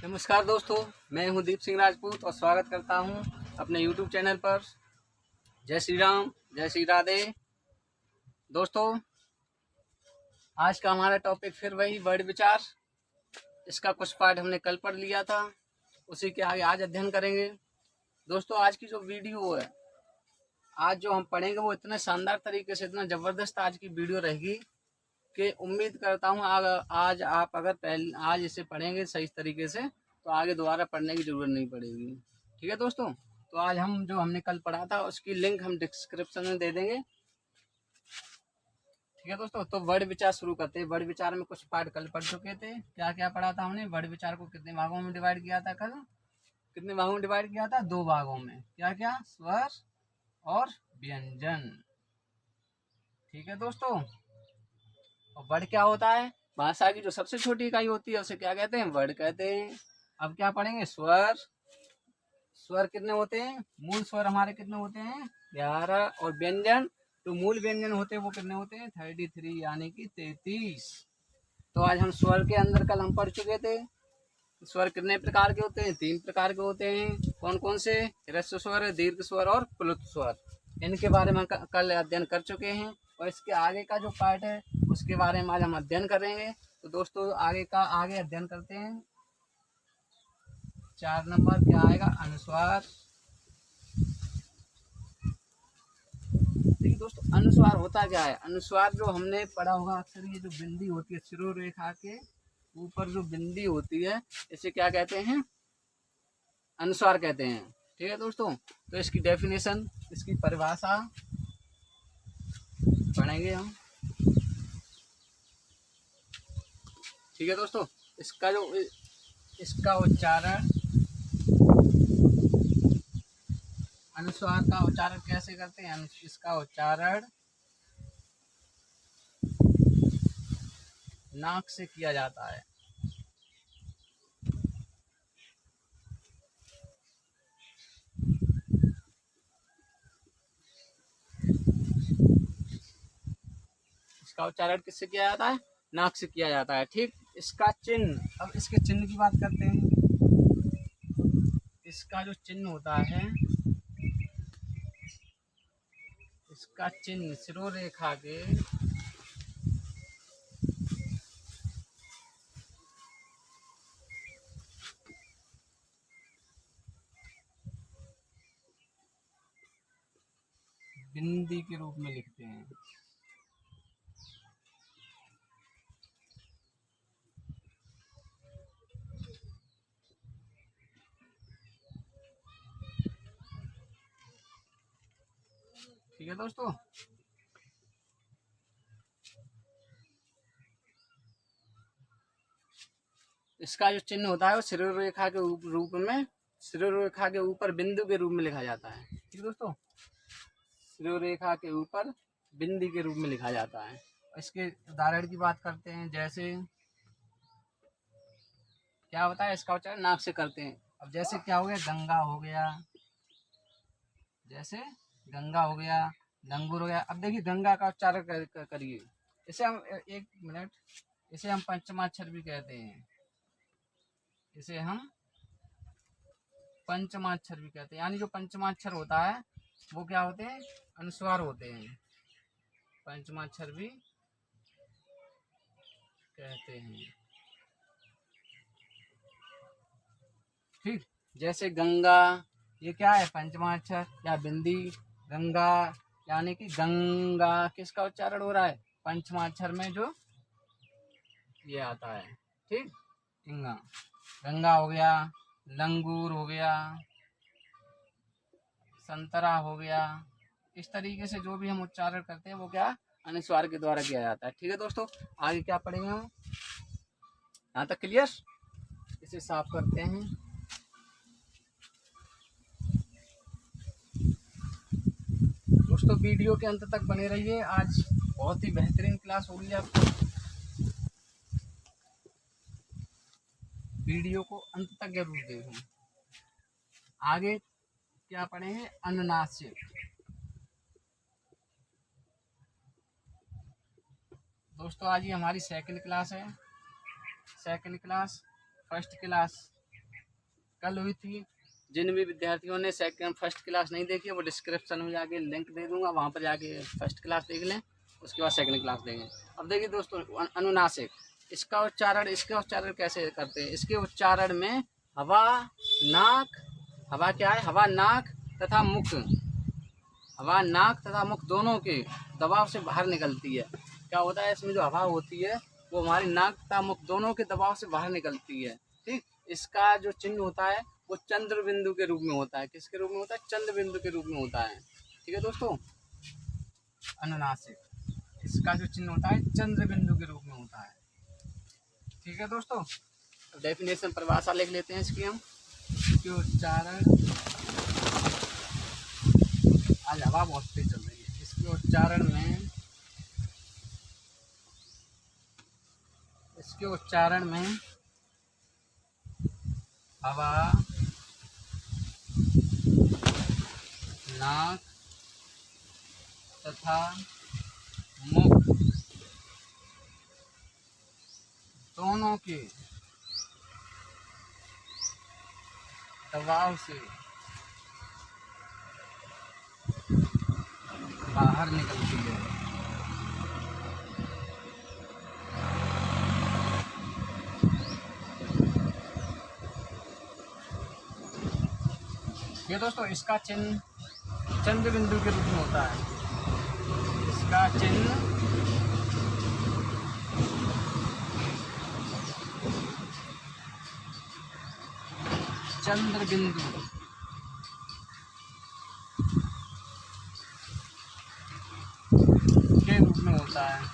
नमस्कार दोस्तों, मैं हूं दीप सिंह राजपूत और स्वागत करता हूं अपने YouTube चैनल पर। जय श्री राम, जय श्री राधे। दोस्तों, आज का हमारा टॉपिक फिर वही वर्ड विचार। इसका कुछ पार्ट हमने कल पढ़ लिया था, उसी के आगे आज अध्ययन करेंगे। दोस्तों, आज की जो वीडियो है, आज जो हम पढ़ेंगे वो इतने शानदार तरीके से, इतना ज़बरदस्त आज की वीडियो रहेगी कि उम्मीद करता हूँ आज आप अगर आज इसे पढ़ेंगे सही तरीके से तो आगे दोबारा पढ़ने की ज़रूरत नहीं पड़ेगी। ठीक है दोस्तों, तो आज हम जो हमने कल पढ़ा था उसकी लिंक हम डिस्क्रिप्शन में दे देंगे। ठीक है दोस्तों, तो वर्ड विचार शुरू करते हैं। वर्ड विचार में कुछ पार्ट कल पढ़ चुके थे। क्या क्या पढ़ा था हमने? वर्ड विचार को कितने भागों में डिवाइड किया था कल? कितने भागों में डिवाइड किया था? 2 भागों में। क्या क्या? स्वर और व्यंजन। ठीक है दोस्तों, और वर्ड क्या होता है? भाषा की जो सबसे छोटी इकाई होती है उसे क्या कहते हैं? वर्ड कहते हैं। अब क्या पढ़ेंगे? स्वर। स्वर कितने होते हैं? मूल स्वर हमारे कितने होते हैं? 11। और व्यंजन, जो मूल व्यंजन होते हैं वो कितने होते हैं? 33, यानी कि 33। तो आज हम स्वर के अंदर कल हम पढ़ चुके थे। स्वर कितने प्रकार के होते हैं? 3 प्रकार के होते हैं। कौन कौन से? ह्रस्व स्वर, दीर्घ स्वर और प्लुत स्वर। इनके बारे में कल अध्ययन कर चुके हैं और इसके आगे का जो पार्ट है उसके बारे में आज हम अध्ययन करेंगे। तो दोस्तों, आगे अध्ययन करते हैं। 4 नंबर क्या आएगा? अनुस्वार। देखिए दोस्तों, अनुस्वार होता क्या है? अनुस्वार जो हमने पढ़ा होगा अक्सर, ये जो बिंदी होती है शिरोरेखा के ऊपर, जो बिंदी होती है इसे क्या कहते हैं? अनुस्वार कहते हैं। ठीक है दोस्तों, तो इसकी डेफिनेशन, इसकी परिभाषा पढ़ेंगे हम। ठीक है दोस्तों, इसका उच्चारण, अनुस्वार का उच्चारण कैसे करते हैं? इसका उच्चारण नाक से किया जाता है। इसका उच्चारण किससे किया जाता है? नाक से किया जाता है। ठीक। इसका चिन्ह, अब इसके चिन्ह की बात करते हैं। इसका जो चिन्ह होता है, इसका चिन्ह शिरोरेखा के बिंदी के रूप में लिखते हैं। ठीक है दोस्तों, इसका जो चिन्ह होता है वो शिरोरेखा के रूप में, शिरोरेखा के ऊपर बिंदु के रूप में लिखा जाता है। ठीक है दोस्तों, शिरोरेखा के ऊपर बिंदी के रूप में लिखा जाता है। इसके उदाहरण की बात करते हैं। जैसे क्या होता है? इसका उच्चारण नाक से करते हैं। अब जैसे क्या हो गया? गंगा हो गया, जैसे गंगा हो गया, लंगूर हो गया। अब देखिए गंगा का उच्चारण करिए। इसे हम, एक मिनट, इसे हम पंचमाक्षर भी कहते हैं। इसे हम पंचमाक्षर भी कहते हैं। यानी जो पंचमाक्षर होता है वो क्या होते हैं? अनुस्वार होते हैं। पंचमाक्षर भी कहते हैं। ठीक। जैसे गंगा, ये क्या है? पंचमाक्षर या बिंदी। गंगा, यानी कि गंगा किसका उच्चारण हो रहा है? पंचमाक्षर में जो ये आता है। ठीक। गंगा, गंगा हो गया, लंगूर हो गया, संतरा हो गया। इस तरीके से जो भी हम उच्चारण करते हैं वो क्या? अनुस्वार के द्वारा किया जाता है। ठीक है दोस्तों, आगे क्या पढ़ेंगे हम? यहाँ तक क्लियर? इसे साफ करते हैं। दोस्तों, वीडियो के अंत तक बने रहिए। आज बहुत ही बेहतरीन क्लास होगी आपको। वीडियो को अंत तक जरूर देखें। आगे क्या पढ़े हैं? अनुनासिक। दोस्तों, आज ये हमारी सेकंड क्लास है। सेकंड क्लास, फर्स्ट क्लास कल हुई थी। जिन भी विद्यार्थियों ने फर्स्ट क्लास नहीं देखी है वो डिस्क्रिप्शन में जाके लिंक दे दूंगा, वहाँ पर जाके फर्स्ट क्लास देख लें, उसके बाद सेकंड क्लास देंगे। अब देखिए दोस्तों, अनुनासिक, इसका उच्चारण कैसे करते हैं। इसके उच्चारण में हवा, नाक, हवा क्या है, हवा नाक तथा मुख, हवा नाक तथा मुख दोनों के दबाव से बाहर निकलती है। क्या होता है, इसमें जो हवा होती है वो हमारी नाक तथा मुख दोनों के दबाव से बाहर निकलती है। ठीक, इसका जो चिन्ह होता है वो चंद्र बिंदु के रूप में होता है। किसके रूप में होता है, चंद्र बिंदु के रूप में होता है। ठीक है दोस्तों, अनुनासिक, इसका जो चिन्ह होता है चंद्र बिंदु के रूप में होता है। ठीक है दोस्तों, डेफिनेशन परिभाषा लिख लेते हैं इसकी हम। इसके उच्चारण, आज हवा बहुत तेज चल रही है। इसके उच्चारण में हवा, नाक तथा मुख दोनों के दबाव से बाहर निकलती है। ये दोस्तों, इसका चिन्ह चंद्र बिंदु के रूप में होता है। इसका चिन्ह चंद्र बिंदु के रूप में होता है।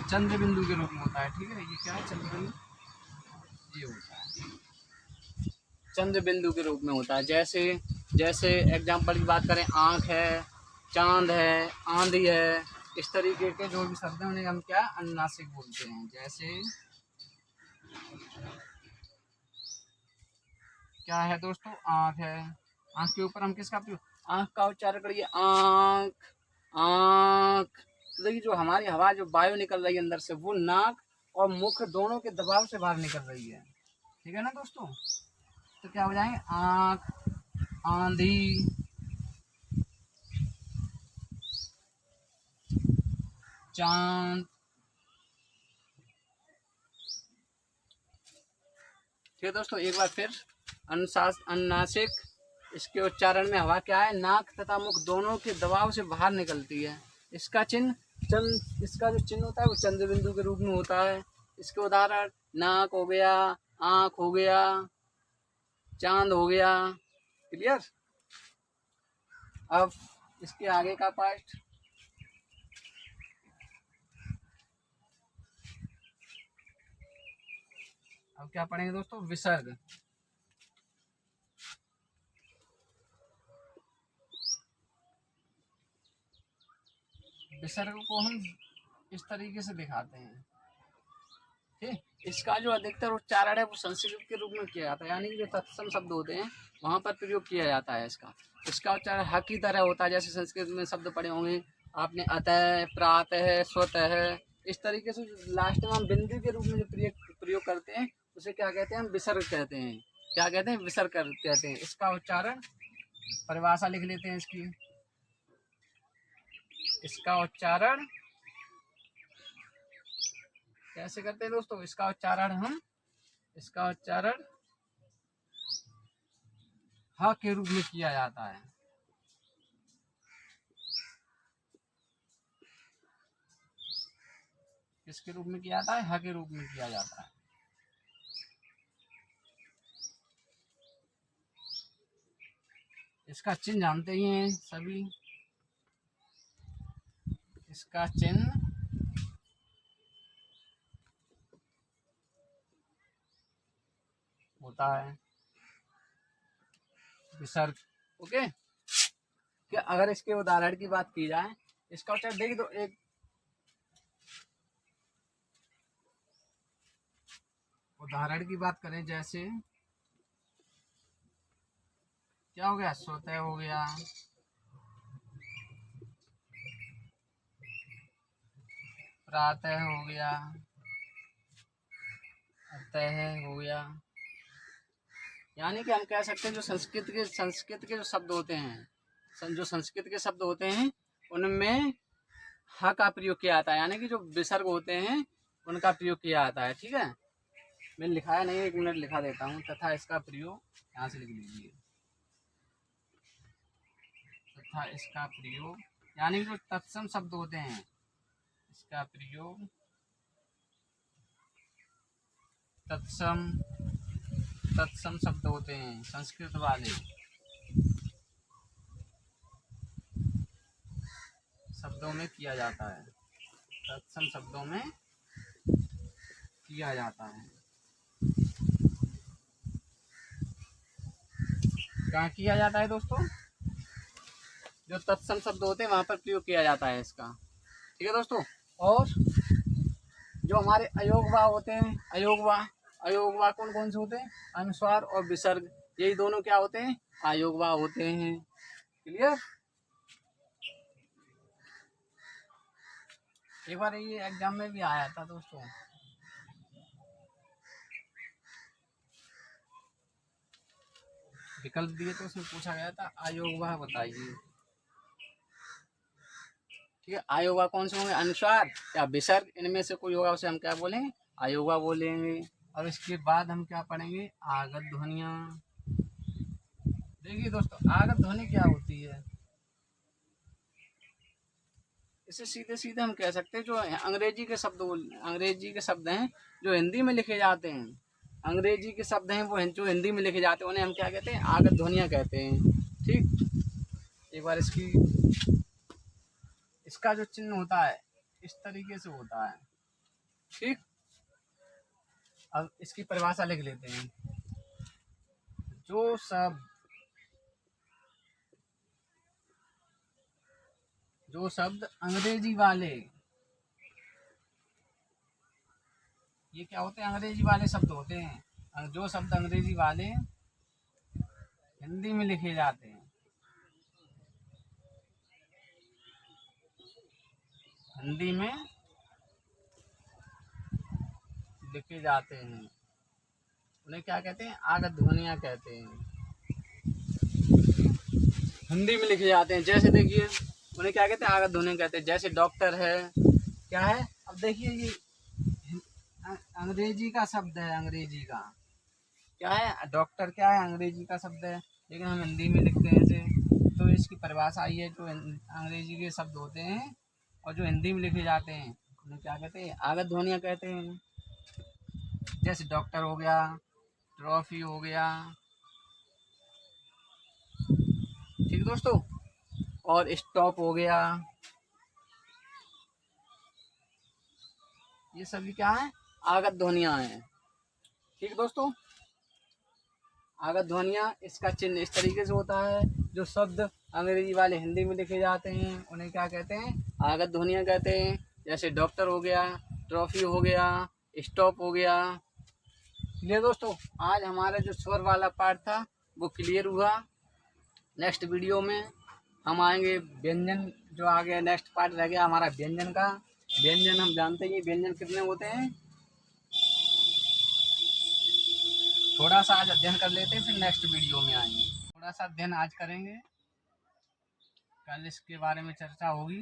चंद्र बिंदु के रूप में होता है। ठीक है, ये क्या है, चंद्र बिंदु, ये होता है चंद्र बिंदु के रूप में होता है। जैसे एग्जाम्पल की बात करें, आँख है, चांद है, आंधी है, इस तरीके के जो भी शब्द हैं उन्हें हम क्या, अनुनासिक बोलते हैं। जैसे क्या है दोस्तों, आँख है, आँख के ऊपर हम किसका प्रयोग, आँख का उच्चारण करिए, आँख, आँख। तो देखिए, जो हमारी हवा, जो वायु निकल रही है अंदर से, वो नाक और मुख दोनों के दबाव से बाहर निकल रही है। ठीक है ना दोस्तों, तो क्या हो जाएंगे, आँख, आंधी, चांद। ठीक है दोस्तों, एक बार फिर, अनुनासिक, इसके उच्चारण में हवा क्या है, नाक तथा मुख दोनों के दबाव से बाहर निकलती है। इसका इसका जो चिन्ह होता है वो चंद्र बिंदु के रूप में होता है। इसके उदाहरण, नाक हो गया, आँख हो गया, चांद हो गया। क्लियर। अब इसके आगे का पार्ट, अब क्या पढ़ेंगे दोस्तों, विसर्ग। विसर्ग को हम इस तरीके से दिखाते हैं। ठीक, इसका जो अधिकतर उच्चारण है वो संस्कृत के रूप में किया जाता है, यानी कि जो तत्सम शब्द होते हैं वहाँ पर प्रयोग किया जाता है। इसका उच्चारण ह की तरह होता है। जैसे संस्कृत में शब्द पढ़े होंगे आपने, अतः, प्रातः, स्वतः, इस तरीके से लास्ट में हम बिंदु के रूप में जो प्रयोग करते हैं उसे क्या कहते हैं, हम विसर्ग कहते हैं। क्या कहते हैं, विसर्ग कहते हैं। इसका उच्चारण, परिभाषा लिख लेते हैं इसकी। इसका उच्चारण कैसे करते हैं दोस्तों, इसका उच्चारण ह के रूप में किया जाता है। किसके रूप में किया जाता है, ह के रूप में किया जाता है। इसका चिन्ह जानते ही हैं सभी। इसका चिन्ह होता है विसर्ग। ओके, कि अगर इसके उदाहरण की बात की जाए, इसका उच्चारण देखिए तो, एक उदाहरण की बात करें, जैसे क्या हो गया, स्वतः हो गया, प्रातः हो गया, अतः हो गया। यानी कि हम कह सकते हैं जो संस्कृत के जो शब्द होते हैं, जो संस्कृत के शब्द होते हैं उनमें ह का प्रयोग किया जाता है, यानी कि जो विसर्ग होते हैं उनका प्रयोग किया जाता है। ठीक है, मैंने लिखाया नहीं, 1 मिनट लिखा देता हूँ। तथा इसका प्रयोग यहाँ से लिख लीजिए, तथा इसका प्रयोग यानी जो तत्सम शब्द होते हैं इसका प्रयोग तत्सम तत्सम शब्द होते हैं संस्कृत वाले शब्दों में किया जाता है, तत्सम शब्दों में किया जाता है। कहाँ किया जाता है दोस्तों? जो तत्सम शब्द होते हैं वहां पर प्रयोग किया जाता है इसका। ठीक है दोस्तों, और जो हमारे अयोगवा होते हैं, अयोगवा कौन कौन से होते हैं? अनुस्वार और विसर्ग, यही दोनों क्या होते हैं? अयोगवा होते हैं। क्लियर? एक बार ये एग्जाम में भी आया था दोस्तों, विकल्प दिए तो उसमें पूछा गया था अयोगवा बताइए। ठीक है, अयोगवा कौन से होंगे? अनुस्वार या विसर्ग, इनमें से कोई होगा उसे हम क्या बोलेंगे? अयोगवा बोलेंगे। और इसके बाद हम क्या पढ़ेंगे? आगत ध्वनियाँ। देखिए दोस्तों, आगत ध्वनि क्या होती है? इसे सीधे सीधे हम कह सकते हैं जो अंग्रेजी के शब्द हैं जो हिंदी में लिखे जाते हैं, अंग्रेजी के शब्द हैं वो जो हिंदी में लिखे जाते हैं उन्हें हम क्या कहते हैं? आगत ध्वनियाँ कहते हैं। ठीक, एक बार इसका जो चिन्ह होता है इस तरीके से होता है। ठीक, अब इसकी परिभाषा लिख लेते हैं। जो शब्द अंग्रेजी वाले, ये क्या होते हैं? अंग्रेजी वाले शब्द होते हैं। जो शब्द अंग्रेजी वाले हिंदी में लिखे जाते हैं, हिंदी में लिखे जाते हैं उन्हें क्या कहते हैं? आगत ध्वनियाँ कहते हैं। हिंदी में लिखे जाते हैं, जैसे देखिए उन्हें क्या कहते हैं? आगत ध्वनियाँ कहते हैं। जैसे डॉक्टर है, क्या है? अब देखिए ये अंग्रेजी का शब्द है, अंग्रेजी का क्या है? डॉक्टर क्या है? अंग्रेजी का शब्द है, लेकिन हम हिंदी में लिखते हैं इसे, तो इसकी परिभाषा आई है। जो अंग्रेजी के शब्द होते हैं और जो हिंदी में लिखे जाते हैं उन्हें क्या कहते हैं? आगत ध्वनियाँ कहते हैं। जैसे डॉक्टर हो गया, ट्रॉफी हो गया। ठीक दोस्तों, और स्टॉप हो गया। ये सभी क्या है? आगत ध्वनियाँ हैं। ठीक दोस्तों, आगत ध्वनियाँ, इसका चिन्ह इस तरीके से होता है। जो शब्द अंग्रेजी वाले हिंदी में लिखे जाते हैं उन्हें क्या कहते हैं? आगत ध्वनियाँ कहते हैं। जैसे डॉक्टर हो गया, ट्रॉफी हो गया, स्टॉप हो गया। क्लियर दोस्तों, आज हमारा जो स्वर वाला पार्ट था वो क्लियर हुआ। नेक्स्ट वीडियो में हम आएंगे व्यंजन, जो आगे नेक्स्ट पार्ट रह गया हमारा व्यंजन का। व्यंजन हम जानते हैं व्यंजन कितने होते हैं, थोड़ा सा आज अध्ययन कर लेते हैं, फिर नेक्स्ट वीडियो में आएंगे। थोड़ा सा अध्ययन आज करेंगे, कल इसके बारे में चर्चा होगी।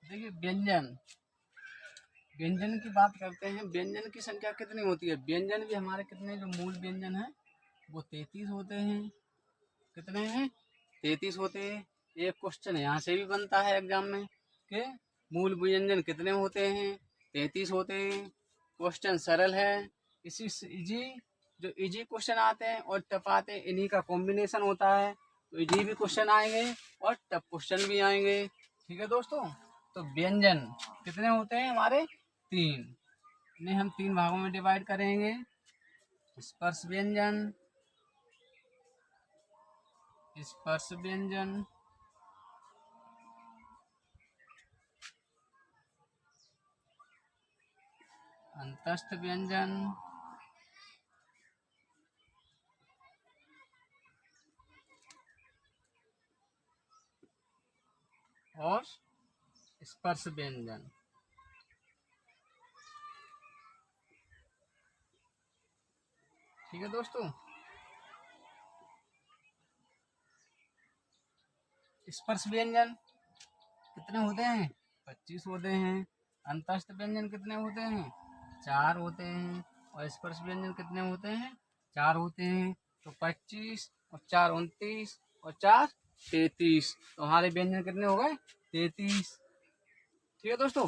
देखिए व्यंजन की बात करते हैं। व्यंजन की संख्या कितनी होती है? व्यंजन भी हमारे कितने जो मूल व्यंजन हैं वो 33 होते हैं। कितने हैं? 33 होते हैं। एक क्वेश्चन यहाँ से भी बनता है एग्जाम में कि मूल व्यंजन कितने होते हैं? 33 होते हैं। क्वेश्चन सरल है। इसी जो इजी क्वेश्चन आते हैं और टफ आते हैं, इन्हीं का कॉम्बिनेशन होता है। तो इजी भी क्वेश्चन आएंगे और टफ क्वेश्चन भी आएंगे। ठीक है दोस्तों, तो व्यंजन कितने होते हैं हमारे? 3। इन्हें हम 3 भागों में डिवाइड करेंगे। स्पर्श व्यंजन, स्पर्श व्यंजन, अंतस्थ व्यंजन और स्पर्श व्यंजन। ठीक है दोस्तों। स्पर्श व्यंजन कितने होते हैं? 25 होते हैं। अंतस्थ व्यंजन कितने होते हैं? 4 होते हैं। और स्पर्श व्यंजन कितने होते हैं? 4 होते हैं। तो 25 और 4 29 और 4 33। तो हमारे व्यंजन कितने हो गए? 33। ठीक है दोस्तों।